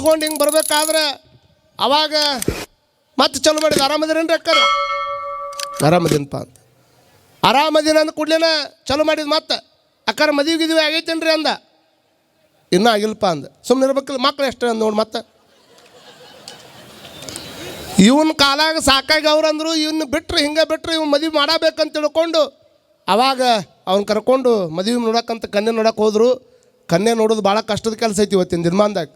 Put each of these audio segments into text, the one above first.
ತಗೊಂಡು ಹಿಂಗೆ ಬರ್ಬೇಕಾದ್ರೆ ಅವಾಗ ಮತ್ತೆ ಚಲೋ ಮಾಡಿದ ಆರಾಮದಿರೇನ್ರಿ ಅಕ್ಕಾರ ಆರಾಮದಿನಪ್ಪ ಅಂತ ಆರಾಮದಿನ ಅಂದ ಕೂಡ್ಲೇನ ಚಲೋ ಮಾಡಿದ್ ಮತ್ತೆ ಅಕ್ಕಾರ ಮದುವೆ ಆಗೈತೇನ್ರಿ ಅಂದ ಇನ್ನೂ ಆಗಿಲ್ಲಪ್ಪ ಅಂದ ಸುಮ್ಮನೆ ಇರ್ಬೇಕಲ್ಲ ಮಕ್ಳು ಎಷ್ಟು ಅಂದ ನೋಡಿ ಮತ್ತೆ ಇವನ್ ಕಾಲಾಗ ಸಾಕಾಗಿ ಅವ್ರು ಅಂದರು ಇವನ್ನ ಬಿಟ್ರೆ ಹಿಂಗೆ ಬಿಟ್ರೆ ಇವ್ನು ಮದುವೆ ಮಾಡಬೇಕಂತ ತಿಳ್ಕೊಂಡು ಅವಾಗ ಅವ್ನು ಕರ್ಕೊಂಡು ಮದುವೆ ನೋಡಕ್ಕಂತ ಕನ್ಯೆ ನೋಡಕ್ಕೆ ಹೋದ್ರು. ಕನ್ಯೆ ನೋಡೋದು ಭಾಳ ಕಷ್ಟದ ಕೆಲಸ ಐತಿ ಇವತ್ತಿನ ದಿನಮಾನದಾಗ.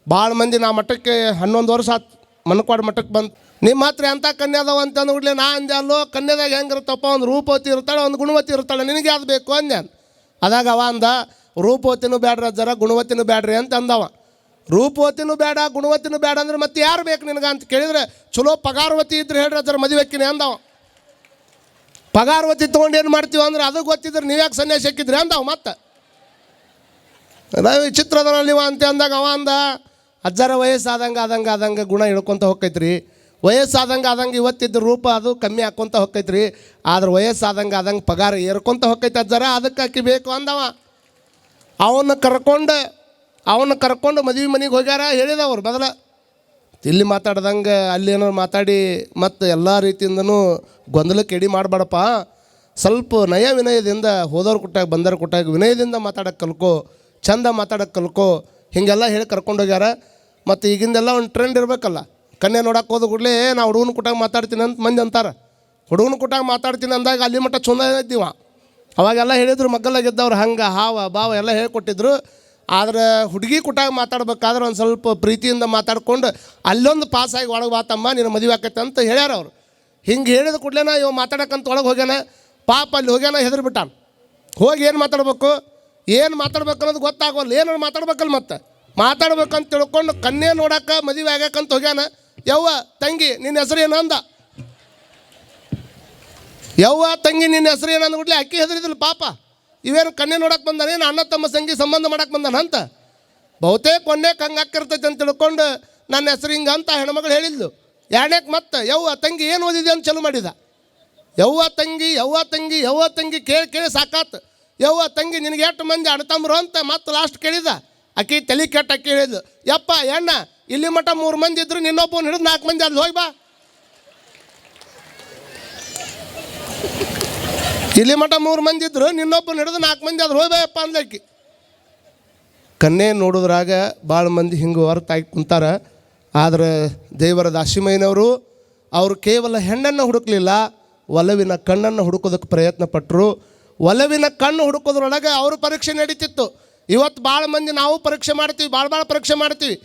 ಭಾಳ ಮಂದಿ ನಾ ಮಠಕ್ಕೆ 11 ವರ್ಷ ಆತು ಮನಕ್ವಾಡ ಮಠಕ್ಕೆ ಬಂದು ನಿಮ್ಮ ಹತ್ರ ಎಂಥ ಕನ್ಯೆ ಅದಾವ ಅಂತ ಅಂದ್ಬಿಡ್ಲಿ ನಾ ಅಂದೆ ಅಲ್ಲೋ ಕನ್ಯೆದಾಗ ಹೆಂಗಿರುತ್ತಪ್ಪ ಒಂದು ರೂಪವತಿ ಇರ್ತಾಳೆ ಒಂದು ಗುಣವತಿ ಇರ್ತಾಳೆ ನಿನಗೆ ಯಾವ್ದು ಬೇಕು ಅಂದೆ. ಅದಾಗ ಅವ ಅಂದ ರೂಪವತಿನೂ ಬ್ಯಾಡ್ರಿ ಜರ ಗುಣವತಿನೂ ಬ್ಯಾಡ್ರಿ ಅಂತ ಅಂದವ. ರೂಪವತಿನೂ ಬೇಡ ಗುಣವತಿನೂ ಬೇಡ ಅಂದ್ರೆ ಮತ್ತೆ ಯಾರು ಬೇಕು ನಿನಗೆ ಅಂತ ಕೇಳಿದ್ರೆ ಚಲೋ ಪಗಾರವತಿ ಇದ್ರೆ ಹೇಳ್ರಿ ಜರ ಮದುವೆಕ್ಕಿನಿ ಅಂದವ. ಪಗಾರವತಿ ತೊಗೊಂಡು ಏನು ಮಾಡ್ತೀವಿ ಅಂದ್ರೆ ಅದು ಗೊತ್ತಿದ್ರೆ ನೀವ್ಯಾಕೆ ಸನ್ಯಾಸ ಹಾಕಿದ್ರಿ ಅಂದವ. ಮತ್ತೆ ಚಿತ್ರದಲ್ಲಿ ಅಂತ ಅಂದಾಗ ಅವ ಅಂದ ಅಜ್ಜರ ವಯಸ್ಸಾದಂಗೆ ಗುಣ ಹಿಡ್ಕೊತ ಹೋಗ್ತೈತ್ರಿ. ವಯಸ್ಸಾದಂಗೆ ಇವತ್ತಿದ್ದ ರೂಪ ಅದು ಕಮ್ಮಿ ಹಾಕ್ಕೊತ ಹೋಗ್ತೈತ್ರಿ. ಆದ್ರೆ ವಯಸ್ಸಾದಂಗೆ ಪಗಾರ ಏರ್ಕೊತ ಹೋಗ್ತೈತೆ ಅಜ್ಜರ ಅದಕ್ಕೆ ಅಕ್ಕಿ ಬೇಕು ಅಂದವ. ಅವನ್ನ ಕರ್ಕೊಂಡು ಮದುವೆ ಮನೆಗೆ ಹೋಗ್ಯಾರ. ಹೇಳಿದವ್ರು ಬದಲ ಇಲ್ಲಿ ಮಾತಾಡ್ದಂಗೆ ಅಲ್ಲಿ ಏನೋ ಮಾತಾಡಿ ಮತ್ತು ಎಲ್ಲ ರೀತಿಯಿಂದನೂ ಗೊಂದಲಕ್ಕೆ ಎಡಿ ಮಾಡಬೇಡಪ್ಪ. ಸ್ವಲ್ಪ ನಯ ವಿನಯದಿಂದ ಹೋದವ್ರು ಕೊಟ್ಟಾಗ ಬಂದವ್ರು ಕೊಟ್ಟಾಗ ವಿನಯದಿಂದ ಮಾತಾಡೋಕ್ಕೆ ಕಲ್ಕೋ, ಚಂದ ಮಾತಾಡೋಕ್ಕೆ ಕಲ್ಕೋ ಹೀಗೆಲ್ಲ ಹೇಳಿ ಕರ್ಕೊಂಡೋಗ್ಯಾರ. ಮತ್ತು ಈಗಿಂದೆಲ್ಲ ಒಂದು ಟ್ರೆಂಡ್ ಇರಬೇಕಲ್ಲ. ಕನ್ಯೆ ನೋಡಕ್ಕೆ ಹೋದ ಕೂಡಲೇ ನಾ ಹುಡುಗನ ಕೊಟ್ಟಾಗ ಮಾತಾಡ್ತೀನಿ ಅಂತ ಮಂದಿ ಅಂತಾರೆ. ಹುಡುಗನ ಕೊಟ್ಟಾಗ ಮಾತಾಡ್ತೀನಿ ಅಂದಾಗ ಅಲ್ಲಿ ಮಟ್ಟ ಚಂದ ಇದ್ದೀವ. ಅವಾಗೆಲ್ಲ ಹೇಳಿದ್ರು ಮಗ್ಗಲಾಗಿದ್ದವ್ರು ಹಂಗೆ ಹಾವ ಭಾವ ಎಲ್ಲ ಹೇಳ್ಕೊಟ್ಟಿದ್ರು. ಆದರೆ ಹುಡುಗಿ ಕೊಟ್ಟಾಗ ಮಾತಾಡ್ಬೇಕಾದ್ರೆ ಒಂದು ಸ್ವಲ್ಪ ಪ್ರೀತಿಯಿಂದ ಮಾತಾಡ್ಕೊಂಡು ಅಲ್ಲೊಂದು ಪಾಸಾಗಿ ಒಳಗೆ ಬಾತಮ್ಮ ನೀನು ಮದುವೆ ಆಕೈತೆ ಅಂತ ಹೇಳ್ಯಾರ ಅವರು. ಹಿಂಗೆ ಹೇಳಿದ ಕೂಡಲೇನ ಇವ ಮಾತಾಡಕ್ಕಂತ ಒಳಗೆ ಹೋಗ್ಯಾನ. ಪಾಪ ಅಲ್ಲಿ ಹೋಗ್ಯಾನ ಹೆದರ್ಬಿಟ್ಟಾನ. ಹೋಗಿ ಏನು ಮಾತಾಡ್ಬೇಕು ಅನ್ನೋದು ಗೊತ್ತಾಗೋಲ್ಲ. ಏನಾರು ಮಾತಾಡ್ಬೇಕಲ್ಲ ಮತ್ತೆ ಮಾತಾಡ್ಬೇಕಂತ ತಿಳ್ಕೊಂಡು ಕನ್ಯೆ ನೋಡಕ್ಕೆ ಮದುವೆ ಆಗ್ಯಾಕಂತ ಹೋಗ್ಯಾನ. ಯವ್ವ ತಂಗಿ ನಿನ್ನ ಹೆಸರು ಏನು ಅಂದ. ಯವ್ವ ತಂಗಿ ನಿನ್ನ ಹೆಸರು ಏನು ಅಂದ್ಬಿಡ್ಲಿ ಅಕ್ಕಿ ಹೆದರಿದಿಲ್ಲ ಪಾಪ. ಇವೇನು ಕನ್ಯೆ ನೋಡಕ್ಕೆ ಬಂದಾನೆ ಏನು ಅಣ್ಣ ತಮ್ಮ ಸಂಗಿ ಸಂಬಂಧ ಮಾಡಕ್ಕೆ ಬಂದಾನ ಅಂತ. ಬಹುತೇಕ ಕೊನೆಗೆ ಹಂಗೆ ಹಾಕಿರ್ತೈತೆ ಅಂತ ತಿಳ್ಕೊಂಡು ನನ್ನ ಹೆಸರು ಹಿಂಗೆ ಅಂತ ಹೆಣ್ಮಗಳು ಹೇಳಿದ್ಲು. ಎರಡನೇಕ್ಕೆ ಮತ್ತೆ ಯವ್ವ ತಂಗಿ ಏನು ಓದಿದೆ ಅಂತ ಚಲೋ ಮಾಡಿದ. ಯವ್ವ ತಂಗಿ ಕೇಳಿ ಸಾಕಾತು. ಯವ್ವ ತಂಗಿ ನಿನಗೆ ಎಷ್ಟು ಮಂದಿ ಅಣ್ಣತಮ್ಮರು ಅಂತ ಮತ್ತೆ ಲಾಸ್ಟ್ ಕೇಳಿದ. ಅಕ್ಕಿ ತಲೆ ಕೆಟ್ಟ ಅಕ್ಕಿ ಹೇಳಿದ್ಲು ಯಪ್ಪ ಎಣ್ಣ ಇಲ್ಲಿ ಮಟ್ಟ 3 ಮಂದಿ ಇದ್ರು ನಿನ್ನೊಬ್ಬನ ಹಿಡಿದು 4 ಮಂದಿ ಅಲ್ಲಿ ಹೋಗಿ ಬಾ. ಇಲ್ಲಿ ಮಟ್ಟ 3 ಮಂದಿ ಇದ್ರು ನಿನ್ನೊಬ್ಬನ ಹಿಡಿದು 4 ಮಂದಿ ಅದು ಹೋಗ್ಬೇಯಪ್ಪ ಅಂದ್ಲಕ್ಕಿ. ಕನ್ಯೆ ನೋಡೋದ್ರಾಗ ಭಾಳ ಮಂದಿ ಹಿಂಗೆ ಹೊರತಾಗಿ ಕುಂತಾರ. ಆದರೆ ದೇವರ ದಾಸಿಮಯ್ಯನವರು ಅವರು ಕೇವಲ ಹೆಣ್ಣನ್ನು ಹುಡುಕಲಿಲ್ಲ, ಒಲವಿನ ಕಣ್ಣನ್ನು ಹುಡುಕೋದಕ್ಕೆ ಪ್ರಯತ್ನ ಪಟ್ಟರು. ಒಲವಿನ ಕಣ್ಣು ಹುಡುಕೋದ್ರೊಳಗೆ ಅವರು ಪರೀಕ್ಷೆ ನಡೀತಿತ್ತು. ಇವತ್ತು ಭಾಳ ಮಂದಿ ನಾವು ಪರೀಕ್ಷೆ ಮಾಡ್ತೀವಿ, ಭಾಳ ಪರೀಕ್ಷೆ ಮಾಡ್ತೀವಿ.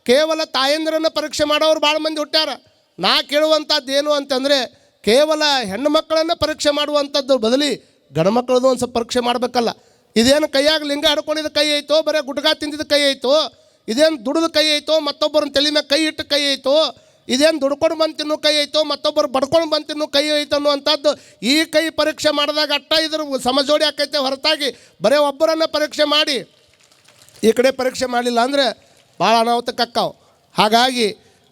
ಕೇವಲ ತಾಯಂದಿರನ್ನು ಪರೀಕ್ಷೆ ಮಾಡೋರು ಭಾಳ ಮಂದಿ ಹುಟ್ಟ್ಯಾರ. ನಾ ಕೇಳುವಂಥದ್ದು ಏನು ಅಂತಂದರೆ ಕೇವಲ ಹೆಣ್ಣು ಮಕ್ಕಳನ್ನು ಪರೀಕ್ಷೆ ಮಾಡುವಂಥದ್ದು ಬದಲಿ ಗಂಡು ಮಕ್ಕಳದು ಒಂದು ಸ್ವಲ್ಪ ಪರೀಕ್ಷೆ ಮಾಡಬೇಕಲ್ಲ. ಇದೇನು ಕೈಯಾಗ ಲಿಂಗ ಹಿಡ್ಕೊಂಡಿದ್ದ ಕೈ ಐತೋ, ಬರೀ ಗುಟ್ಕಾ ತಿಂದಿದ್ದ ಕೈ ಐತೋ, ಇದೇನು ದುಡಿದ ಕೈ ಐತೋ, ಮತ್ತೊಬ್ಬರನ್ನ ತಲೆ ಮ್ಯಾಗ ಕೈ ಇಟ್ಟು ಕೈ ಐತೋ, ಇದೇನು ದುಡ್ಕೊಂಡು ಬಂದು ತಿನ್ನೋ ಕೈ ಐತೋ, ಮತ್ತೊಬ್ಬರು ಬಡ್ಕೊಂಡು ಬಂದು ತಿನ್ನೋ ಕೈ ಐತೋ ಅನ್ನುವಂಥದ್ದು ಈ ಕೈ ಪರೀಕ್ಷೆ ಮಾಡಿದಾಗ ಅಟ್ಟ ಇದ್ರ ಸಮಜೋಡಿ ಆಕೈತೆ. ಹೊರತಾಗಿ ಬರೀ ಒಬ್ಬರನ್ನು ಪರೀಕ್ಷೆ ಮಾಡಿ ಈ ಕಡೆ ಪರೀಕ್ಷೆ ಮಾಡಲಿಲ್ಲ ಅಂದರೆ ಭಾಳ ಅನಾಹುತಕ್ಕಾವು. ಹಾಗಾಗಿ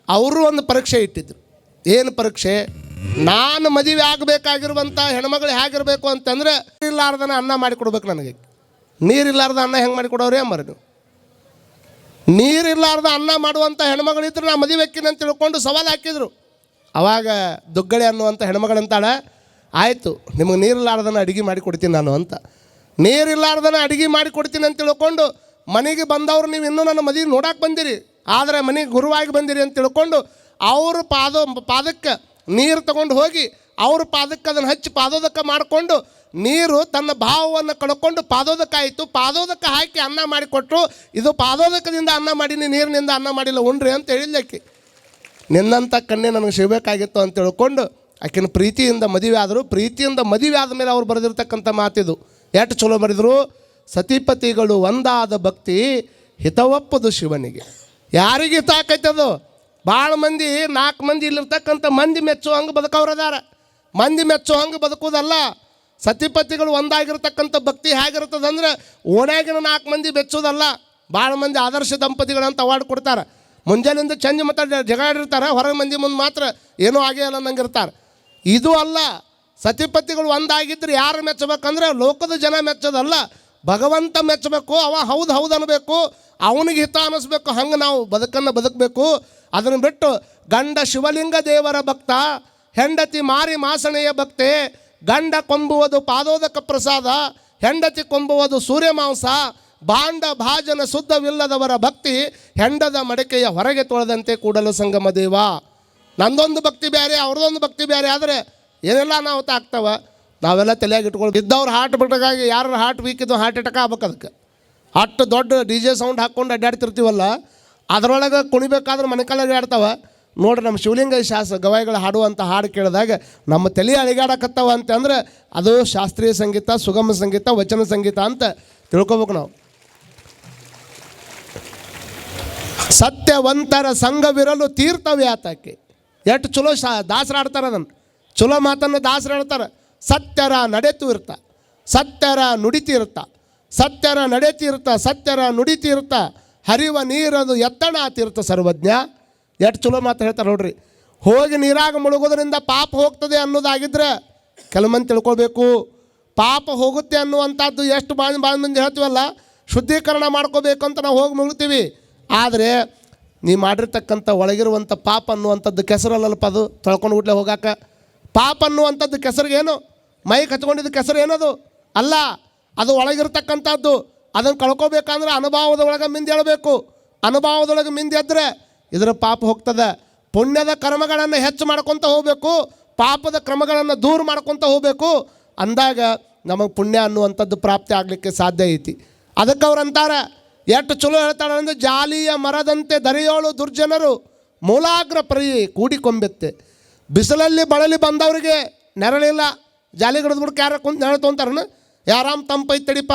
ಅವರು ಒಂದು ಪರೀಕ್ಷೆ ಇಟ್ಟಿದ್ರು. ಏನು ಪರೀಕ್ಷೆ? ನಾನು ಮದುವೆ ಆಗಬೇಕಾಗಿರುವಂಥ ಹೆಣ್ಮಗಳು ಹೇಗಿರಬೇಕು ಅಂತಂದರೆ ನೀರಿಲ್ಲಾರ್ದನ ಅನ್ನ ಮಾಡಿಕೊಡ್ಬೇಕು ನನಗೆ. ನೀರಿಲ್ಲಾರ್ದ ಅನ್ನ ಹೆಂಗೆ ಮಾಡಿಕೊಡೋರೇ ಅಂಬಾರ ನೀವು. ನೀರಿಲ್ಲಾರ್ದ ಅನ್ನ ಮಾಡುವಂಥ ಹೆಣ್ಮಗಳಿದ್ರೆ ನಾ ಮದುವೆಕ್ಕಿನ ಅಂತ ತಿಳ್ಕೊಂಡು ಸವಾಲು ಹಾಕಿದ್ರು. ಅವಾಗ ದುಗ್ಗಳೆ ಅನ್ನುವಂಥ ಹೆಣ್ಮಗಳಂತಾಳೆ ಆಯಿತು ನಿಮಗೆ ನೀರಿಲ್ಲಾರ್ದನ ಅಡುಗೆ ಮಾಡಿಕೊಡ್ತೀನಿ ನಾನು ಅಂತ. ನೀರಿಲ್ಲಾರ್ದನ ಅಡುಗೆ ಮಾಡಿಕೊಡ್ತೀನಿ ಅಂತ ತಿಳ್ಕೊಂಡು ಮನೆಗೆ ಬಂದವರು ನೀವು ಇನ್ನೂ ನನ್ನ ಮದುವೆ ನೋಡಕ್ಕೆ ಬಂದಿರಿ, ಆದರೆ ಮನೆಗೆ ಗುರುವಾಗಿ ಬಂದಿರಿ ಅಂತ ತಿಳ್ಕೊಂಡು ಅವ್ರ ಪಾದಕ್ಕೆ ನೀರು ತಗೊಂಡು ಹೋಗಿ ಅವ್ರ ಪಾದಕ್ಕೆ ಅದನ್ನು ಹಚ್ಚಿ ಪಾದೋದಕ ಮಾಡಿಕೊಂಡು ನೀರು ತನ್ನ ಭಾವವನ್ನು ಕಳ್ಕೊಂಡು ಪಾದೋದಕ್ಕಾಯಿತು. ಪಾದೋದಕ್ಕೆ ಹಾಕಿ ಅನ್ನ ಮಾಡಿಕೊಟ್ರು. ಇದು ಪಾದೋದಕದಿಂದ ಅನ್ನ ಮಾಡೀನಿ, ನೀರಿನಿಂದ ಅನ್ನ ಮಾಡಿಲ್ಲ ಉಣ್ರಿ ಅಂತ ಹೇಳಿದ್ದಕ್ಕೆ. ನಿನ್ನಂಥ ಕನ್ಯೆ ನನಗೆ ಸಿಗಬೇಕಾಗಿತ್ತು ಅಂತ ತಿಳ್ಕೊಂಡು ಆಕಿನ ಪ್ರೀತಿಯಿಂದ ಮದುವೆ ಆದರು. ಪ್ರೀತಿಯಿಂದ ಮದುವೆ ಆದಮೇಲೆ ಅವ್ರು ಬರೆದಿರ್ತಕ್ಕಂಥ ಮಾತಿದು ಎಷ್ಟು ಚಲೋ ಬರೆದರು. ಸತಿಪತಿಗಳು ಒಂದಾದ ಭಕ್ತಿ ಹಿತವಪ್ಪದು ಶಿವನಿಗೆ. ಯಾರಿಗೆ ಹಿತ ಆಕೈತದು? ಭಾಳ ಮಂದಿ 4 ಮಂದಿ ಇಲ್ಲಿರ್ತಕ್ಕಂಥ ಮಂದಿ ಮೆಚ್ಚೋ ಹಂಗೆ ಬದುಕವ್ರದಾರ. ಮಂದಿ ಮೆಚ್ಚೋ ಹಂಗೆ ಬದುಕೋದಲ್ಲ. ಸತಿಪತಿಗಳು ಒಂದಾಗಿರ್ತಕ್ಕಂಥ ಭಕ್ತಿ ಹೇಗಿರ್ತದಂದ್ರೆ ಓಣ್ಯಾಗಿನ 4 ಮಂದಿ ಮೆಚ್ಚೋದಲ್ಲ. ಭಾಳ ಮಂದಿ ಆದರ್ಶ ದಂಪತಿಗಳಂತ ಅವಾರ್ಡ್ ಕೊಡ್ತಾರೆ. ಮುಂಜಾನೆಯಿಂದ ಚಂದ ಮಾತಾಡಿ ಜಗಾಡಿರ್ತಾರೆ, ಹೊರಗೆ ಮಂದಿ ಮುಂದೆ ಮಾತ್ರ ಏನೂ ಆಗೇ ಅಲ್ಲ ನಂಗಿರ್ತಾರೆ. ಇದು ಅಲ್ಲ. ಸತಿಪತಿಗಳು ಒಂದಾಗಿದ್ದರೆ ಯಾರು ಮೆಚ್ಚಬೇಕಂದ್ರೆ ಲೋಕದ ಜನ ಮೆಚ್ಚೋದಲ್ಲ, ಭಗವಂತ ಮೆಚ್ಚಬೇಕು, ಅವ ಹೌದು ಹೌದು ಅನ್ನಬೇಕು, ಅವನಿಗೆ ಹಿತ ಅನ್ನಿಸ್ಬೇಕು. ಹಂಗೆ ನಾವು ಬದುಕಬೇಕು. ಅದನ್ನು ಬಿಟ್ಟು ಗಂಡ ಶಿವಲಿಂಗ ದೇವರ ಭಕ್ತ, ಹೆಂಡತಿ ಮಾರಿ ಮಾಸಣೆಯ ಭಕ್ತೆ, ಗಂಡ ಕೊಂಬುವುದು ಪಾದೋದಕ ಪ್ರಸಾದ, ಹೆಂಡತಿ ಕೊಂಬುವುದು ಸೂರ್ಯಮಾಂಸ, ಭಾಂಡ ಭಾಜನ ಶುದ್ಧವಿಲ್ಲದವರ ಭಕ್ತಿ, ಹೆಂಡದ ಮಡಿಕೆಯ ಹೊರಗೆ ತೊಳೆದಂತೆ ಕೂಡಲು ಸಂಗಮ ದೇವ. ನಂದೊಂದು ಭಕ್ತಿ ಬೇರೆ, ಅವ್ರದ್ದೊಂದು ಭಕ್ತಿ ಬೇರೆ ಆದರೆ ಏನೆಲ್ಲ ನಾವು ಆಗ್ತಾವ. ನಾವೆಲ್ಲ ತಲೆಯಾಗಿ ಇಟ್ಕೊಂಡು ಇದ್ದವ್ರು ಹಾರ್ಟ್ ಬಿಟ್ಟಾಗಿ ಯಾರು ಹಾರ್ಟ್ ವೀಕ್ ಇದ್ದು ಹಾರ್ಟ್ ಅಟ್ಯಾಕ್ ಆಗ್ಬೇಕು. ಅದಕ್ಕೆ ಅಷ್ಟು ದೊಡ್ಡ ಡಿ ಜೆ ಸೌಂಡ್ ಹಾಕ್ಕೊಂಡು ಅಡ್ಡಾಡ್ತಿರ್ತೀವಲ್ಲ, ಅದರೊಳಗೆ ಕುಣಿಬೇಕಾದ್ರೆ ಮನೆ ಕಾಲಾಗಿ ಆಡ್ತಾವೆ ನೋಡ್ರಿ. ನಮ್ಮ ಶಿವಲಿಂಗ ಗವಾಯಿಗಳು ಹಾಡುವಂಥ ಹಾಡು ಕೇಳಿದಾಗ ನಮ್ಮ ತಲೆ ಅಳಿಗಾಡಕತ್ತಾವ ಅಂತಂದ್ರೆ ಅದು ಶಾಸ್ತ್ರೀಯ ಸಂಗೀತ, ಸುಗಮ ಸಂಗೀತ, ವಚನ ಸಂಗೀತ ಅಂತ ತಿಳ್ಕೊಬೇಕು ನಾವು. ಸತ್ಯವಂತರ ಸಂಘವಿರಲು ತೀರ್ಥವ್ಯಾತಕ್ಕೆ ಎಷ್ಟು ಚಲೋ ದಾಸರು ಆಡ್ತಾರೆ. ಅದನ್ನು ಚಲೋ ಮಾತನ್ನು ದಾಸರು ಹೇಳ್ತಾರೆ. ಸತ್ಯರ ನಡೆತೀರ್ಥ, ಸತ್ಯರ ನುಡಿತೀರ್ಥ, ಸತ್ಯರ ನಡೆತೀರ್ಥ, ಸತ್ಯರ ನುಡಿತೀರ್ಥ, ಹರಿವ ನೀರದು ಎತ್ತಣ ತೀರ್ಥ ಸರ್ವಜ್ಞ. ಎಷ್ಟು ಚಲೋ ಮಾತು ಹೇಳ್ತಾರೆ ನೋಡ್ರಿ. ಹೋಗಿ ನೀರಾಗ ಮುಳುಗೋದ್ರಿಂದ ಪಾಪ ಹೋಗ್ತದೆ ಅನ್ನೋದಾಗಿದ್ರೆ ಕೆಲವೊಂದು ತಿಳ್ಕೊಳ್ಬೇಕು. ಪಾಪ ಹೋಗುತ್ತೆ ಅನ್ನುವಂಥದ್ದು ಎಷ್ಟು ಭಾಳ ಮಂದಿ ಹೇಳ್ತೀವಲ್ಲ, ಶುದ್ಧೀಕರಣ ಮಾಡ್ಕೋಬೇಕು ಅಂತ ನಾವು ಹೋಗಿ ಮುಳುಗ್ತೀವಿ. ಆದರೆ ನೀ ಮಾಡಿರ್ತಕ್ಕಂಥ ಒಳಗಿರುವಂಥ ಪಾಪ ಅನ್ನುವಂಥದ್ದು ಕೆಸರಲ್ಲಲ್ಪ, ಅದು ತೊಳ್ಕೊಂಡು ಬಿಟ್ಲೆ ಹೋಗಾಕ. ಪಾಪ ಅನ್ನುವಂಥದ್ದು ಕೆಸರಿಗೇನು, ಮೈಗೆ ಹಚ್ಕೊಂಡಿದ್ದು ಕೆಸರು ಏನದು ಅಲ್ಲ, ಅದು ಒಳಗಿರ್ತಕ್ಕಂಥದ್ದು. ಅದನ್ನು ಕಳ್ಕೊಬೇಕಂದ್ರೆ ಅನುಭವದ ಒಳಗೆ ಮಿಂದಿ ಹೇಳಬೇಕು. ಅನುಭವದೊಳಗೆ ಮಿಂದಿ ಎದ್ದರೆ ಇದರ ಪಾಪ ಹೋಗ್ತದೆ. ಪುಣ್ಯದ ಕರ್ಮಗಳನ್ನು ಹೆಚ್ಚು ಮಾಡ್ಕೊತ ಹೋಗಬೇಕು, ಪಾಪದ ಕ್ರಮಗಳನ್ನು ದೂರ ಮಾಡ್ಕೊತ ಹೋಗಬೇಕು. ಅಂದಾಗ ನಮಗೆ ಪುಣ್ಯ ಅನ್ನುವಂಥದ್ದು ಪ್ರಾಪ್ತಿ ಆಗಲಿಕ್ಕೆ ಸಾಧ್ಯ ಐತಿ. ಅದಕ್ಕೆ ಅವ್ರು ಅಂತಾರೆ, ಎಷ್ಟು ಚಲೋ ಹೇಳ್ತಾಳೆ ಅಂದರೆ, ಜಾಲಿಯ ಮರದಂತೆ ದರೆಯೋಳು ದುರ್ಜನರು ಮೂಲಾಗ್ರ ಪ್ರಿ ಕೂಡಿಕೊಂಬೆತ್ತೆ. ಬಿಸಿಲಲ್ಲಿ ಬಳಲಿ ಬಂದವರಿಗೆ ನೆರಳಿಲ್ಲ, ಜಾಲಿ ಗಿಡದ ಬಿಡಕ್ಕೆ ಯಾರು ಕುಂತು ನೆರಳು ತೊಗೊಂತಾರನ, ಯಾರಾಮ್ ತಂಪೈತೆ ತಡಿಪ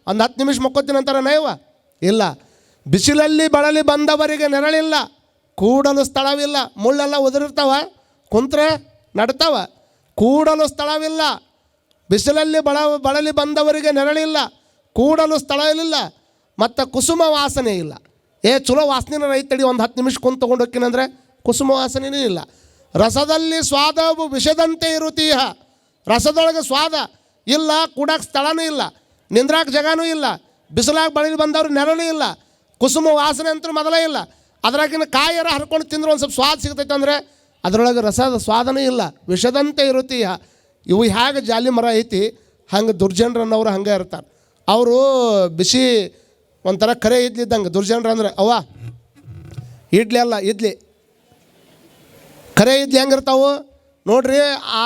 ಒಂದು 10 ನಿಮಿಷ ಮಕ್ಕೋತೀನಿ ಅಂತಾರ ನಯವ ಇಲ್ಲ. ಬಿಸಿಲಲ್ಲಿ ಬಳಲಿ ಬಂದವರಿಗೆ ನೆರಳಿಲ್ಲ, ಕೂಡಲು ಸ್ಥಳವಿಲ್ಲ. ಮುಳ್ಳೆಲ್ಲ ಉದುರಿರ್ತಾವ, ಕುಂತ್ರೆ ನಡ್ತಾವ. ಕೂಡಲು ಸ್ಥಳವಿಲ್ಲ. ಬಿಸಿಲಲ್ಲಿ ಬಳಲಿ ಬಂದವರಿಗೆ ನೆರಳಿಲ್ಲ, ಕೂಡಲು ಸ್ಥಳ ಇಲ್ಲ, ಮತ್ತು ಕುಸುಮ ವಾಸನೆ ಇಲ್ಲ. ಚಲೋ ವಾಸನೆ ರೈತ ತಡಿ ಒಂದು 10 ನಿಮಿಷ ಕುಂತು ತೊಗೊಂಡು ಹೋಗ್ತೀನಂದರೆ ಕುಸುಮ ವಾಸನೆಯೂ ಇಲ್ಲ. ರಸದಲ್ಲಿ ಸ್ವಾದವು ವಿಷದಂತೆ ಇರುತ್ತೀಹ. ರಸದೊಳಗೆ ಸ್ವಾದ ಇಲ್ಲ, ಕೂಡಕ್ಕೆ ಸ್ಥಳನೂ ಇಲ್ಲ, ನಿಂದ್ರಾಕ ಜಾಗನೂ ಇಲ್ಲ, ಬಿಸಿಲಾಗ ಬಳಲಿ ಬಂದವ್ರು ನೆರಳು ಇಲ್ಲ, ಕುಸುಮ ವಾಸನೆ ಅಂತೂ ಮೊದಲೇ ಇಲ್ಲ. ಅದ್ರಾಗಿನ ಕಾಯರ ಹರ್ಕೊಂಡು ತಿಂದ್ರೆ ಒಂದು ಸ್ವಲ್ಪ ಸ್ವಾದ ಸಿಗ್ತೈತೆ ಅಂದರೆ ಅದರೊಳಗೆ ರಸದ ಸ್ವಾದನೂ ಇಲ್ಲ, ವಿಷದಂತೆ ಇರುತ್ತೀಯ. ಇವು ಹೇಗೆ ಜಾಲಿ ಮರ ಐತಿ ಹಂಗೆ ದುರ್ಜನರನ್ನವರು ಹಂಗೆ ಇರ್ತಾರೆ. ಅವರು ಬಿಸಿ ಒಂಥರ ಕರೆ ಇದ್ಲಿದ್ದಂಗೆ ದುರ್ಜನರು ಅಂದ್ರೆ ಅವ್ವ ಇಡ್ಲಿ ಅಲ್ಲ, ಇಡ್ಲಿ ಕರೆ ಇಡ್ಲಿ ಹೆಂಗಿರ್ತಾವೆ ನೋಡ್ರಿ. ಆ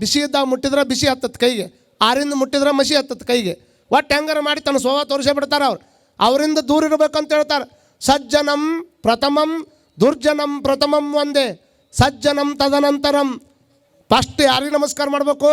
ಬಿಸಿ ಇದ್ದಾಗ ಮುಟ್ಟಿದ್ರೆ ಬಿಸಿ ಹತ್ತತ್ತು ಕೈಗೆ, ಆರಿಂದ ಮುಟ್ಟಿದ್ರೆ ಮಸಿ ಹತ್ತತ್ತು ಕೈಗೆ. ಒಟ್ಟು ಹೆಂಗಾರ ಮಾಡಿ ತನ್ನ ಸ್ವಭಾವ ತೋರಿಸೇ ಬಿಡ್ತಾರೆ ಅವ್ರು. ಅವರಿಂದ ದೂರ ಇರಬೇಕಂತ ಹೇಳ್ತಾರೆ. ಸಜ್ಜನಂ ಪ್ರಥಮಂ ದುರ್ಜನಂ ಪ್ರಥಮಂ ಒಂದೇ, ಸಜ್ಜನಂ ತದನಂತರಂ. ಫಸ್ಟ್ ಯಾರಿಗೆ ನಮಸ್ಕಾರ ಮಾಡಬೇಕು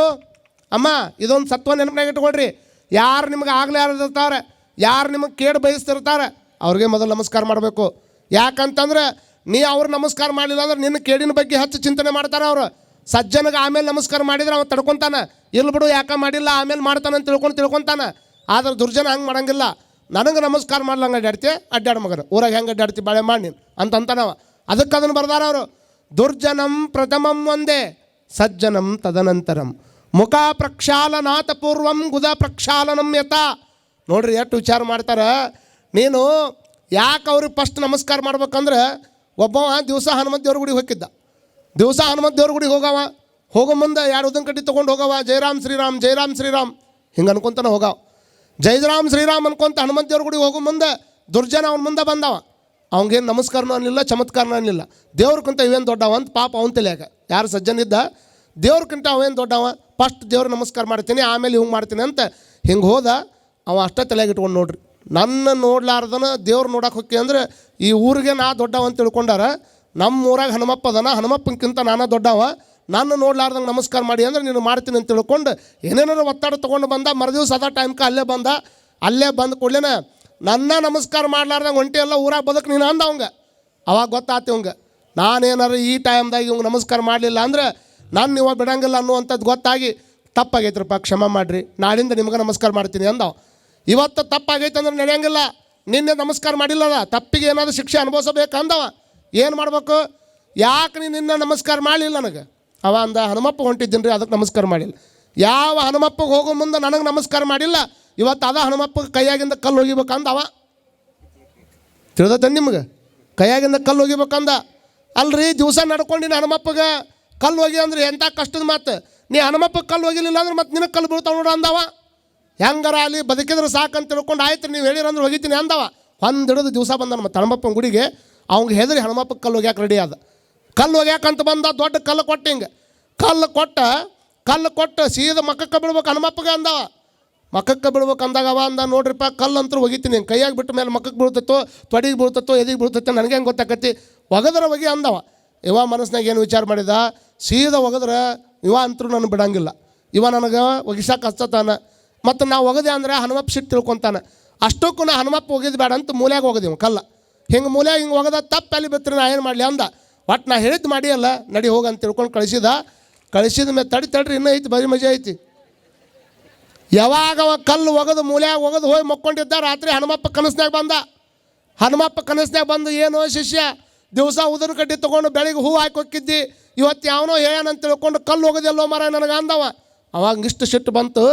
ಅಮ್ಮ, ಇದೊಂದು ಸತ್ವ ನೆನಪಿನಾಗ ಇಟ್ಕೊಳ್ರಿ. ಯಾರು ನಿಮ್ಗೆ ಆಗಲೇ ಯಾರಿರ್ತಾರೆ, ಯಾರು ನಿಮಗೆ ಕೇಡು ಬಯಸ್ತಿರ್ತಾರೆ ಅವ್ರಿಗೆ ಮೊದಲು ನಮಸ್ಕಾರ ಮಾಡಬೇಕು. ಯಾಕಂತಂದ್ರೆ ನೀ ಅವ್ರು ನಮಸ್ಕಾರ ಮಾಡಲಿಲ್ಲ ಅಂದ್ರೆ ನಿನ್ನ ಕೇಡಿನ ಬಗ್ಗೆ ಹೆಚ್ಚು ಚಿಂತನೆ ಮಾಡ್ತಾರೆ ಅವರು. ಸಜ್ಜನಿಗೆ ಆಮೇಲೆ ನಮಸ್ಕಾರ ಮಾಡಿದ್ರೆ ಅವ್ನು ತಡ್ಕೊತಾನೆ, ಇಲ್ಲಿ ಬಿಡು ಯಾಕೆ ಮಾಡಿಲ್ಲ ಆಮೇಲೆ ಮಾಡ್ತಾನೆ ಅಂತ ತಿಳ್ಕೊತಾನೆ. ಆದ್ರೆ ದುರ್ಜನ ಹಂಗೆ ಮಾಡೋಂಗಿಲ್ಲ. ನನಗೆ ನಮಸ್ಕಾರ ಮಾಡ್ಲಂಗೆ ಅಡ್ಡಾಡ್ತಿ, ಅಡ್ಡಾಡ ಮಗನ ಊರಾಗ ಹೆಂಗೆ ಅಡ್ಡಾಡ್ತಿ ಬಾಳೆ ಮಾಡಿ ನೀನು ಅಂತಾನವ. ಅದಕ್ಕೆ ಅದನ್ನು ಬರ್ದಾರ ಅವರು. ದುರ್ಜನಂ ಪ್ರಥಮಂ ಒಂದೇ, ಸಜ್ಜನಂ ತದನಂತರಂ. ಮುಖ ಪ್ರಕ್ಷಾಲನಾಥ ಪೂರ್ವಂ ಗುದ ಪ್ರಕ್ಷಾಲನಂ ಯಥಾ. ನೋಡ್ರಿ ಎಷ್ಟು ವಿಚಾರ ಮಾಡ್ತಾರೆ. ನೀನು ಯಾಕೆ ಅವ್ರಿಗೆ ಫಸ್ಟ್ ನಮಸ್ಕಾರ ಮಾಡ್ಬೇಕಂದ್ರೆ, ಒಬ್ಬವ ದಿವಸ ಹನುಮಂತ ದೇವ್ರ ಗುಡಿಗೆ ಹೋಗಿದ್ದ. ದಿವಸ ಹನುಮಂತ ದೇವ್ರ ಗುಡಿಗೆ ಹೋಗೋ ಮುಂದೆ 2 ಉದ್ದಿನ ಕಡ್ಡಿ ತೊಗೊಂಡು ಹೋಗವ, ಜಯರಾಮ್ ಶ್ರೀರಾಮ್ ಜಯರಾಮ್ ಶ್ರೀರಾಮ್ ಹಿಂಗೆ ಅನ್ಕೊತಾನೆ ಹೋಗವ. ಜಯರಾಮ್ ಶ್ರೀರಾಮ್ ಅನ್ಕೊಂತ ಹನುಮಂತ ದೇವ್ರ ಗುಡಿಗೆ ಹೋಗೋ ಮುಂದೆ ದುರ್ಜನ ಅವನ ಮುಂದೆ ಬಂದವ. ಅವ್ನಿಗೇನು ನಮಸ್ಕಾರನೂ ಅನ್ನಲಿಲ್ಲ, ಚಮತ್ಕಾರನೂ ಅನ್ನಲಿಲ್ಲ. ದೇವ್ರಕ್ಕಿಂತ ಇವೇನು ದೊಡ್ಡವ ಅಂತ ಪಾಪ ಅವನ ತಲೆಯಾಗ. ಯಾರು ಸಜ್ಜನಿದ್ದ ದೇವ್ರಕ್ಕಿಂತ ಅವೇನು ದೊಡ್ಡವ, ಫಸ್ಟ್ ದೇವ್ರ ನಮಸ್ಕಾರ ಮಾಡ್ತೀನಿ ಆಮೇಲೆ ಹಿಂಗೆ ಮಾಡ್ತೀನಿ ಅಂತ ಹಿಂಗೆ ಹೋದ. ಅವ ಅಷ್ಟೇ ತಲೆಯಾಗ ಇಟ್ಕೊಂಡು ನೋಡ್ರಿ. ನನ್ನ ನೋಡ್ಲಾರ್ದನ ದೇವ್ರು ನೋಡಕ್ಕೆ ಹೋಗಿ ಅಂದರೆ ಈ ಊರಿಗೆ ನಾ ದೊಡ್ಡವ ಅಂತ ತಿಳ್ಕೊಂಡಾರ. ನಮ್ಮ ಊರಾಗ ಹನುಮಪ್ಪ ಅದನ, ಹನುಮಪ್ಪನಕ್ಕಿಂತ ನಾನು ದೊಡ್ಡವ, ನಾನು ನೋಡ್ಲಾರ್ದಂಗೆ ನಮಸ್ಕಾರ ಮಾಡಿ ಅಂದ್ರೆ ನೀನು ಮಾಡ್ತೀನಿ ಅಂತ ತಿಳ್ಕೊಂಡು ಏನೇನಾರು ಒತ್ತಡ ತೊಗೊಂಡು ಬಂದ. ಮರುದಿವ್ಸ ಅದ ಟೈಮ್ಗೆ ಅಲ್ಲೇ ಬಂದು ಕೂಡಲೇನ ನನ್ನ ನಮಸ್ಕಾರ ಮಾಡ್ಲಾರ್ದಂಗೆ ಒಂಟಿ ಎಲ್ಲ ಊರಾಗ ಬದುಕು ನೀನು ಅಂದ ಅವಂಗೆ. ಅವಾಗ ಗೊತ್ತಾತಿ ಅವಂಗೆ, ನಾನೇನಾರು ಈ ಟೈಮ್ದಾಗ ಇವಂಗೆ ನಮಸ್ಕಾರ ಮಾಡಲಿಲ್ಲ ಅಂದ್ರೆ ನಾನು ನೀವು ಬಿಡಂಗಿಲ್ಲ ಅನ್ನುವಂಥದ್ದು ಗೊತ್ತಾಗಿ, ತಪ್ಪಾಗೈತ್ರಪ್ಪ ಕ್ಷಮ ಮಾಡಿರಿ, ನಾಳಿಂದ ನಿಮ್ಗೆ ನಮಸ್ಕಾರ ಮಾಡ್ತೀನಿ ಅಂದವ. ಇವತ್ತು ತಪ್ಪಾಗೈತೆ ಅಂದ್ರೆ ನಡೆಯಂಗಿಲ್ಲ. ನಿನ್ನೆ ನಮಸ್ಕಾರ ಮಾಡಿಲ್ಲದ ತಪ್ಪಿಗೆ ಏನಾದರೂ ಶಿಕ್ಷೆ ಅನುಭವಿಸಬೇಕು ಅಂದವ. ಏನು ಮಾಡ್ಬೇಕು, ಯಾಕೆ ನೀನು ನಿನ್ನ ನಮಸ್ಕಾರ ಮಾಡಲಿಲ್ಲ ನನಗೆ? ಅವ ಅಂದ, ಹನುಮಪ್ಪ ಹೊಂಟಿದ್ದೀನಿ ರೀ ಅದಕ್ಕೆ ನಮಸ್ಕಾರ ಮಾಡಿಲ್ಲ. ಯಾವ ಹನುಮಪ್ಪಗೆ ಹೋಗೋ ಮುಂದೆ ನನಗೆ ನಮಸ್ಕಾರ ಮಾಡಿಲ್ಲ, ಇವತ್ತು ಅದ ಹನುಮಪ್ಪ ಕೈಯಾಗಿಂದ ಕಲ್ಲು ಒಗಿಬೇಕಂದ ಅವ. ತಿಳಿದತ್ತ ನಿಮ್ಗೆ? ಕೈಯಾಗಿಂದ ಕಲ್ಲು ಒಗಿಬೇಕಂದ. ಅಲ್ರಿ ದಿವಸ ನಡ್ಕೊಂಡಿನ ಹನುಮಪ್ಪಗೆ ಕಲ್ಲು ಒಗಿ ಅಂದ್ರೆ ಎಂಥ ಕಷ್ಟದ ಮಾತು. ನೀ ಹನುಮಪ್ಪಗೆ ಕಲ್ಲು ಒಗಿಲಿಲ್ಲ ಅಂದ್ರೆ ಮತ್ತೆ ನಿನಗೆ ಕಲ್ಲು ಬೀಳ್ತಾವ ನೋಡು ಅಂದವ. ಹೆಂಗಾರ ಅಲ್ಲಿ ಬದುಕಿದ್ರೆ ಸಾಕಂತ ತಿಳ್ಕೊಂಡು ಆಯ್ತು ನೀವು ಹೇಳಿರಂದ್ರೆ ಒಗಿತೀನಿ ಅಂದವ. ಹಿಡಿದು ದಿವಸ ಬಂದನು ಮತ್ತು ಹನುಮಪ್ಪನ ಗುಡಿಗೆ. ಅವ್ಗೆ ಹೆದರಿ ಹನುಮಪ್ಪಗೆ ಕಲ್ಲು ಒಗ್ಯಾಕೆ ರೆಡಿ ಆದ. ಕಲ್ಲು ಒಗ್ಯಾಕಂತ ಬಂದ, ದೊಡ್ಡ ಕಲ್ಲು ಕೊಟ್ಟು ಹಿಂಗೆ ಕಲ್ಲು ಕೊಟ್ಟು ಸೀದಾ ಮಕ್ಕಕ್ಕೆ ಬಿಡ್ಬೇಕು ಹನುಮಪ್ಪಗೆ ಅಂದವ. ಮಕ್ಕಕ್ಕೆ ಬಿಡ್ಬೇಕು ಅಂದಾಗ ಅವ ಅಂದ, ನೋಡ್ರಿಪ್ಪ ಕಲ್ಲು ಅಂತೂ ಒಗಿತೀನಿ, ಕೈಯಾಗಿ ಬಿಟ್ಟ ಮೇಲೆ ಮಕ್ಕಕ್ಕೆ ಬೀಳ್ತತ್ತೋ ತೊಡಿಗೆ ಬೀಳ್ತತ್ತೋ ಎದಿಗೆ ಬೀಳ್ತತ್ತೋ ನನಗೆ ಹೆಂಗೆ ಗೊತ್ತಾಕತಿ, ಒಗದ್ರೆ ಒಗಿ ಅಂದವ. ಇವ ಮನಸ್ಸಿನಾಗ ಏನು ವಿಚಾರ ಮಾಡಿದ, ಸೀದಾ ಒಗದ್ರೆ ಇವ ಅಂತರೂ ನಾನು ಬಿಡಂಗಿಲ್ಲ, ಇವ ನನಗೆ ಒಗಿಸಕ್ಕೆ ಹಚ್ಚತಾನ, ಮತ್ತು ನಾವು ಒಗದೆ ಅಂದ್ರೆ ಹನುಮಪ್ಪ ಸಿಟ್ಟು ತಿಳ್ಕೊತಾನೆ. ಅಷ್ಟಕ್ಕೂ ನಾ ಹನುಮಪ್ಪ ಒಗಿದು ಬೇಡ ಅಂತ ಮೂಲ್ಯಾಗ ಒಗದಿವ ಕಲ್ಲ. ಹಿಂಗೆ ಮೂಲ್ಯಾಗ ಹಿಂಗೆ ಒಗದ ತಪ್ಪು ಅಲ್ಲಿ ಬಿತ್ತರೆ ನಾ ಏನು ಮಾಡಲಿ ಅಂದ. ಒಟ್ಟು ನಾ ಹೇಳಿದ್ದು ಮಾಡಿ ಅಲ್ಲ, ನಡಿ ಹೋಗಂತ ತಿಳ್ಕೊಂಡು ಕಳಿಸಿದ ಮೇಲೆ ತಡ್ರಿ ಇನ್ನೂ ಐತಿ, ಬರೀ ಮಜಾ ಐತಿ. ಯಾವಾಗ ಅವ ಕಲ್ಲು ಒಗದು ಮೂಲ್ಯಾಗ ಒಗದು ಹೋಗಿ ಮಕ್ಕೊಂಡಿದ್ದ, ರಾತ್ರಿ ಹನುಮಪ್ಪ ಕನಸ್ನಾಗ ಬಂದು, ಏನೋ ಶಿಷ್ಯ ದಿವಸ ಉದುರು ಕಡ್ಡಿ ತೊಗೊಂಡು ಬೆಳಿಗ್ಗೆ ಹೂ ಹಾಕಿ ಹೋಗಿದ್ದಿ, ಇವತ್ತು ಯಾವನೋ ಏನಂತ ತಿಳ್ಕೊಂಡು ಕಲ್ಲು ಹೋಗೋದಿಲ್ಲೋ ಮರ ನನಗೆ ಅಂದವ. ಅವಾಗ ಇಷ್ಟು ಸಿಟ್ಟು ಬಂತು.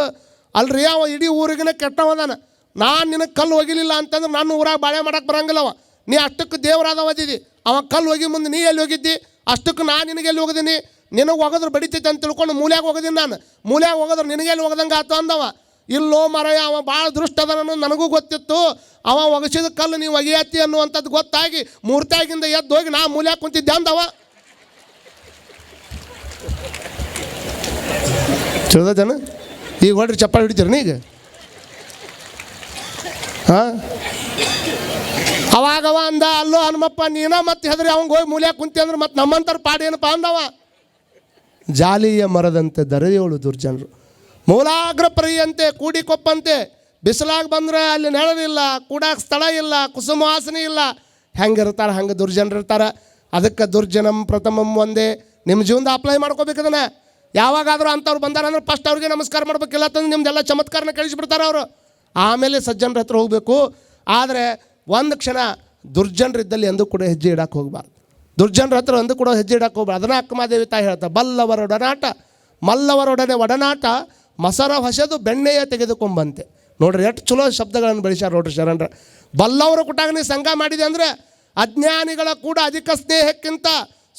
ಅಲ್ರಿ ಅವ ಇಡೀ ಊರಿಗಿನ ಕೆಟ್ಟವದಾನ. ನಾನು ನಿನಗೆ ಕಲ್ಲು ಒಗಿಲಿಲ್ಲ ಅಂತಂದ್ರೆ ನನ್ನ ಊರಾಗ ಬಾಳೆ ಮಾಡಕ್ಕೆ ಬರಂಗಿಲ್ಲವ. ನೀ ಅಷ್ಟಕ್ಕೆ ದೇವರಾದ ಓದಿದ್ದಿ, ಅವ ಕಲ್ಲು ಹೋಗಿ ಮುಂದೆ ನೀ ಎಲ್ಲಿ ಹೋಗಿದ್ದಿ, ಅಷ್ಟಕ್ಕೆ ನಾನು ನಿನಗೆ ಎಲ್ಲಿ ಹೋಗಿದ್ದೀನಿ, ನಿನಗೆ ಒಗದ್ರೆ ಬಡಿತೈತೆ ಅಂತ ತಿಳ್ಕೊಂಡು ಮೂಲ್ಯಾಗ ಹೋಗೋದೀನಿ ನಾನು. ಮೂಲ್ಯಾಗ ಹೋಗೋದ್ರೆ ನಿನಗೆಲ್ಲಿ ಹೋಗದಂಗೆ ಆಯ್ತು ಅಂದವ. ಇಲ್ಲೋ ಮರಯ್ಯ, ಅವ ಭಾಳ ದೃಷ್ಟ ಅದನ್ನು ನನಗೂ ಗೊತ್ತಿತ್ತು. ಅವ ಒಗಸಿದ ಕಲ್ಲು ನೀವು ಒಗಿಯತ್ತಿ ಅನ್ನುವಂಥದ್ದು ಗೊತ್ತಾಗಿ ಮೂರ್ತಿಯಾಗಿಂದ ಎದ್ದು ಹೋಗಿ ನಾ ಮೂಲ್ಯಾಗ ಕುಂತಿದ್ದೆ ಅಂದವ. ಚಲೋ ಜನ ಈಗ ಹೊಡ್ರಿ ಚಪ್ಪಾಳೆ ಹಿಡಿತೀರಿ ಈಗ. ಹಾಂ, ಅವಾಗವ ಅಂದ, ಅಲ್ಲೋ ಹನುಮಪ್ಪ ನೀನ ಮತ್ತೆ ಹೆದರಿ ಅವಂಗೆ ಹೋಗಿ ಮೂಲ್ಯಾಗ ಕುಂತಿ ಅಂದ್ರೆ ಮತ್ತೆ ನಮ್ಮಂತರ ಪಾಡೇನಪ್ಪ ಅಂದವ. ಜಾಲಿಯ ಮರದಂತೆ ದರೆಯೋಳು ದುರ್ಜನರು, ಮೂಲಾಗ್ರ ಪ್ರಿಯಂತೆ ಕೂಡಿಕೊಪ್ಪಂತೆ. ಬಿಸಿಲಾಗಿ ಬಂದರೆ ಅಲ್ಲಿ ನೆಳಲಿಲ್ಲ, ಕೂಡಕ್ಕೆ ಸ್ಥಳ ಇಲ್ಲ, ಕುಸುಮ ವಾಸನೆ ಇಲ್ಲ. ಹೆಂಗಿರ್ತಾರೆ ಹಂಗೆ ದುರ್ಜನರು ಇರ್ತಾರೆ. ಅದಕ್ಕೆ ದುರ್ಜನಂ ಪ್ರಥಮಂ ಒಂದೇ. ನಿಮ್ಮ ಜೀವನದ ಅಪ್ಲೈ ಮಾಡ್ಕೋಬೇಕದನ್ನ. ಯಾವಾಗಾದರೂ ಅಂಥವ್ರು ಬಂದಾರಂದ್ರೆ ಫಸ್ಟ್ ಅವ್ರಿಗೆ ನಮಸ್ಕಾರ ಮಾಡ್ಬೇಕಿಲ್ಲ ಅಂತಂದ್ರೆ ನಿಮ್ದೆಲ್ಲ ಚಮತ್ಕಾರನ ಕಳಿಸಿಬಿಡ್ತಾರೆ ಅವರು. ಆಮೇಲೆ ಸಜ್ಜನರ ಹತ್ರ ಹೋಗಬೇಕು. ಆದರೆ ಒಂದು ಕ್ಷಣ ದುರ್ಜನರಿದ್ದಲ್ಲಿ ಎಂದೂ ಕೂಡ ಹೆಜ್ಜೆ ಇಡಕ್ಕೆ ಹೋಗಬಾರ್ದು. ದುರ್ಜನರ ಹತ್ರ ಅಂದು ಕೂಡ ಹೆಜ್ಜೆ ಇಡಕ್ಕೆ ಹೋಗ್ಬಾರ್ದು. ಅದನ್ನ ಅಕ್ಕಮಾದೇವಿ ತಾಯಿ ಹೇಳ್ತಾರೆ, ಬಲ್ಲವರೊಡನಾಟ ಮಲ್ಲವರೊಡನೆ ಒಡನಾಟ ಮಸರ ಹೊಸದು ಬೆಣ್ಣೆಯ ತೆಗೆದುಕೊಂಬಂತೆ. ನೋಡ್ರಿ ಎಷ್ಟು ಚಲೋ ಶಬ್ದಗಳನ್ನು ಬೆಳೆಸ್ಯಾರ ನೋಡ್ರಿ ಶರಣರ. ಬಲ್ಲವರ ಕೂಟಾಗ ನೀ ಸಂಘ ಮಾಡಿದೆ ಅಂದರೆ ಅಜ್ಞಾನಿಗಳ ಕೂಡ ಅಧಿಕ ಸ್ನೇಹಕ್ಕಿಂತ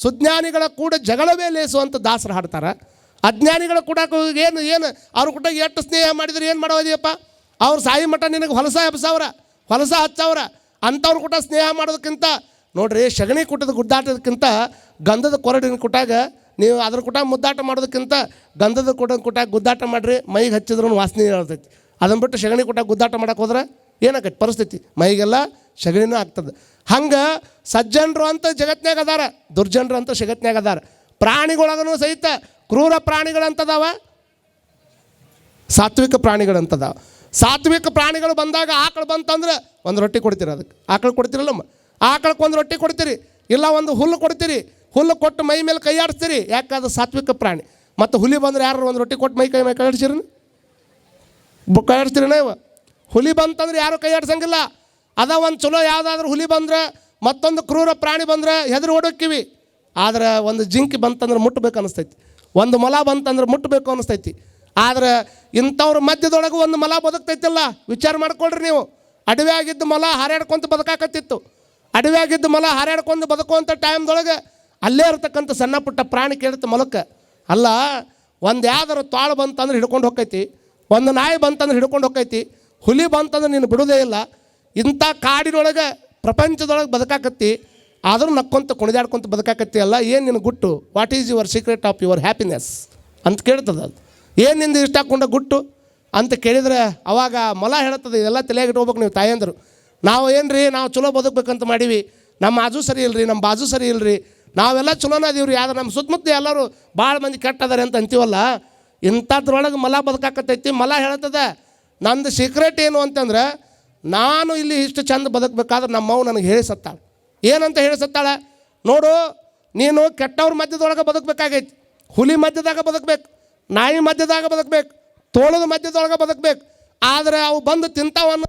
ಸುಜ್ಞಾನಿಗಳ ಕೂಡ ಜಗಳವೇ ಲೇಸುವಂಥ ದಾಸರು ಹಾಡ್ತಾರೆ. ಅಜ್ಞಾನಿಗಳ ಕೂಡ ಏನು ಅವ್ರ ಕೂಡ ಎಷ್ಟು ಸ್ನೇಹ ಮಾಡಿದ್ರೆ ಏನು ಮಾಡೋದಿಯಪ್ಪ, ಅವ್ರು ಸಾಯಿ ಮಠ ನಿನಗೆ ಹೊಲಸ ಎಬ್ಸವ್ರ, ಹೊಲಸ ಹಚ್ಚವ್ರ. ಅಂಥವ್ರ ಕೂಡ ಸ್ನೇಹ ಮಾಡೋದಕ್ಕಿಂತ ನೋಡ್ರಿ ಸಗಣಿ ಕುಟ್ಟದ ಗುದ್ದಾಟೋದಕ್ಕಿಂತ ಗಂಧದ ಕೊರಡಿನ ಕುಟ್ಟಾಗ ನೀವು ಅದ್ರ ಕುಟಾಗ ಮುದ್ದಾಟ ಮಾಡೋದಕ್ಕಿಂತ ಗಂಧದ ಕುಟಾಗ ಗುದ್ದಾಟ ಮಾಡಿರಿ, ಮೈಗೆ ಹಚ್ಚಿದ್ರೂ ವಾಸನೆ ಇರ್ತೈತಿ. ಅದನ್ನು ಬಿಟ್ಟು ಸಗಣಿ ಕುಟಾಗ ಗುದ್ದಾಟ ಮಾಡೋಕೆ ಹೋದ್ರೆ ಏನಾಗೈತಿ ಪರಿಸ್ಥಿತಿ, ಮೈಗೆಲ್ಲ ಸಗಣಿನೂ ಆಗ್ತದೆ. ಹಂಗೆ ಸಜ್ಜನರು ಅಂತ ಜಗತ್ನಾಗ ಅದಾರ, ದುರ್ಜನರು ಅಂತ ಜಗತ್ನಾಗ ಅದಾರ. ಪ್ರಾಣಿಗಳೊಳಗೂ ಸಹಿತ ಕ್ರೂರ ಪ್ರಾಣಿಗಳಂತದಾವ, ಸಾತ್ವಿಕ ಪ್ರಾಣಿಗಳಂತದಾವ. ಸಾತ್ವಿಕ ಪ್ರಾಣಿಗಳು ಬಂದಾಗ ಆಕಳು ಬಂತಂದ್ರೆ ಒಂದು ರೊಟ್ಟಿ ಕೊಡ್ತೀರಿ, ಅದಕ್ಕೆ ಆಕಳು ಕೊಡ್ತೀರಲ್ಲಮ್ಮ, ಆಕಳಕ್ಕೆ ಒಂದು ರೊಟ್ಟಿ ಕೊಡ್ತೀರಿ, ಇಲ್ಲ ಒಂದು ಹುಲ್ಲು ಕೊಡ್ತೀರಿ. ಹುಲ್ಲು ಕೊಟ್ಟು ಮೈ ಮೇಲೆ ಕೈ ಆಡಿಸ್ತೀರಿ, ಯಾಕೆ ಅದು ಸಾತ್ವಿಕ ಪ್ರಾಣಿ. ಮತ್ತು ಹುಲಿ ಬಂದ್ರೆ ಯಾರು ಒಂದು ರೊಟ್ಟಿ ಕೊಟ್ಟು ಕೈ ಆಡಿಸಿರಿ, ಕೈ ಆಡಿಸ್ತೀರಿನ ಇವ. ಹುಲಿ ಬಂತಂದ್ರೆ ಯಾರು ಕೈ ಆಡ್ಸಂಗಿಲ್ಲ. ಅದ ಒಂದು ಚಲೋ ಯಾವುದಾದ್ರೂ ಹುಲಿ ಬಂದ್ರೆ ಮತ್ತೊಂದು ಕ್ರೂರ ಪ್ರಾಣಿ ಬಂದರೆ ಹೆದರು ಓಡೋಕ್ಕಿವಿ. ಆದರೆ ಒಂದು ಜಿಂಕಿ ಬಂತಂದ್ರೆ ಮುಟ್ಟಬೇಕು ಅನ್ನಿಸ್ತೈತಿ, ಒಂದು ಮೊಲ ಬಂತಂದ್ರೆ ಮುಟ್ಟಬೇಕು ಅನ್ನಿಸ್ತೈತಿ. ಆದರೆ ಇಂಥವ್ರ ಮಧ್ಯದೊಳಗೆ ಒಂದು ಮೊಲ ಬದುಕ್ತೈತಿಲ್ಲ, ವಿಚಾರ ಮಾಡ್ಕೊಳ್ರಿ ನೀವು. ಅಡವಿಯಾಗಿದ್ದು ಮೊಲ ಹಾರಾಡ್ಕೊಂತ ಬದುಕಾಕತ್ತಿತ್ತು. ಅಡವಿಯಾಗಿದ್ದು ಮೊಲ ಹಾರಾಡ್ಕೊಂಡು ಬದುಕುವಂಥ ಟೈಮ್ದೊಳಗೆ ಅಲ್ಲೇ ಇರ್ತಕ್ಕಂಥ ಸಣ್ಣ ಪುಟ್ಟ ಪ್ರಾಣಿ ಕೇಳುತ್ತೆ ಮೊಲಕ್ಕೆ. ಅಲ್ಲ, ಒಂದು ಯಾವ್ದಾರು ತಾಳು ಬಂತಂದ್ರೆ ಹಿಡ್ಕೊಂಡು ಹೋಗ್ತೈತಿ, ಒಂದು ನಾಯಿ ಬಂತಂದ್ರೆ ಹಿಡ್ಕೊಂಡು ಹೋಗ್ತೈತಿ, ಹುಲಿ ಬಂತಂದ್ರೆ ನೀನು ಬಿಡೋದೇ ಇಲ್ಲ. ಇಂಥ ಕಾಡಿನೊಳಗೆ ಪ್ರಪಂಚದೊಳಗೆ ಬದುಕಾಕತ್ತಿ, ಆದರೂ ನಕ್ಕೊಂತ ಕುಣಿದಾಡ್ಕೊಂತ ಬದುಕಾಕತ್ತಿ ಅಲ್ಲ. ಏನು ನಿನ್ನ ಗುಟ್ಟು, what is your secret of your happiness ಅಂತ ಕೇಳ್ತದೆ. ಅದು ಏನು ನಿಂದು ಇಷ್ಟ ಹಾಕೊಂಡ ಗುಟ್ಟು ಅಂತ ಕೇಳಿದ್ರೆ ಅವಾಗ ಮೊಲ ಹೇಳ್ತದೆ, ಇದೆಲ್ಲ ತಲೆಯಾಗಿಟ್ಟು ಹೋಗ್ಬೇಕು ನೀವು ತಾಯಂದರು. ನಾವು ಏನು ರೀ, ನಾವು ಚಲೋ ಬದುಕಬೇಕಂತ ಮಾಡೀವಿ, ನಮ್ಮ ಆಜು ಸರಿ ಇಲ್ಲರಿ, ನಮ್ಮ ಬಾಜು ಸರಿ ಇಲ್ಲರಿ, ನಾವೆಲ್ಲ ಚಲೋನ ಅದೀವ್ರಿ, ಆದ್ರೆ ನಮ್ಮ ಸುತ್ತಮುತ್ತ ಎಲ್ಲರೂ ಭಾಳ ಮಂದಿ ಕೆಟ್ಟದಾರೆ ಅಂತ ಅಂತೀವಲ್ಲ. ಇಂಥದ್ರೊಳಗೆ ಮೊಲ ಬದುಕಾಕತ್ತೈತಿ. ಮೊಲ ಹೇಳ್ತದೆ, ನಂದು ಸೀಕ್ರೆಟ್ ಏನು ಅಂತಂದ್ರೆ, ನಾನು ಇಲ್ಲಿ ಇಷ್ಟು ಚಂದ ಬದುಕಬೇಕಾದ್ರೆ ನಮ್ಮವ್ವ ನನಗೆ ಹೇಳಿ ಸತ್ತಾಳೆ. ಏನಂತ ಹೇಳಿ ಸತ್ತಾಳೆ ನೋಡು, ನೀನು ಕೆಟ್ಟವ್ರ ಮಧ್ಯದೊಳಗೆ ಬದುಕಬೇಕಾಗೈತಿ. ಹುಲಿ ಮಧ್ಯದಾಗ ಬದುಕಬೇಕು, ನಾಯಿ ಮಧ್ಯದಾಗ ಬದುಕಬೇಕು, ತೋಳದ ಮಧ್ಯದೊಳಗೆ ಬದುಕಬೇಕು. ಆದರೆ ಅವು ಬಂದು ತಿಂತಾವನ್ನ